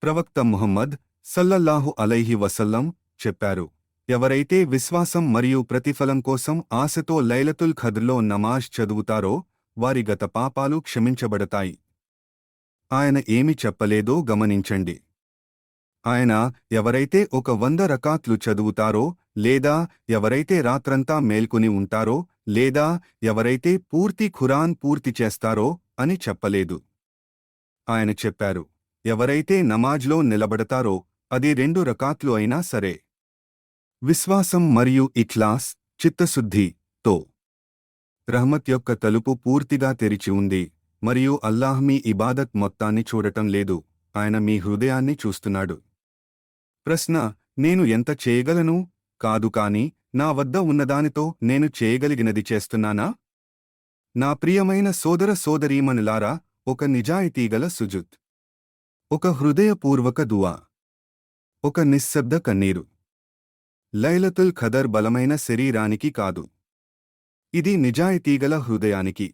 ప్రవక్త ముహమ్మద్ సల్లల్లాహు అలైహి వసల్లం చెప్పారు, ఎవరైతే విశ్వాసం మరియు ప్రతిఫలం కోసం ఆశతో లైలతుల్ ఖద్ర్లో నమాజ్ చదువుతారో వారి గత పాపాలు క్షమించబడతాయి. ఆయన ఏమి చెప్పలేదో గమనించండి. ఆయన ఎవరైతే 100 రకాత్లు చదువుతారో లేదా ఎవరైతే రాత్రంతా మేల్కొని ఉంటారో లేదా ఎవరైతే పూర్తి ఖురాన్ పూర్తి చేస్తారో అని చెప్పలేదు. ఆయన చెప్పారు, ఎవరైతే నమాజ్లో నిలబడతారో అది 2 రకాత్లు అయినా సరే విశ్వాసం మరియు ఇఖ్లాస్ చిత్తశుద్ధి తో రహ్మత్ యొక్క తలుపు పూర్తిగా తెరిచి ఉంది మరియు అల్లాహ్ మీ ఇబాదత్ మొత్తాన్ని చూడటం లేదు, ఆయన మీ హృదయాన్ని చూస్తున్నాడు. ప్రశ్న: నేను ఎంత చేయగలను? కాదు, కాని నా వద్ద ఉన్నదానితో నేను చేయగలిగినది చేస్తున్నానా? నా ప్రియమైన సోదర సోదరీమణులారా, ఒక నిజాయితీగల సుజుద్, ఒక హృదయపూర్వక దువా, ఒక నిశ్శబ్ద కన్నీరు. లైలతుల్ ఖదర్ బలమైన శరీరానికి కాదు, ఇది నిజాయితీగల హృదయానికి.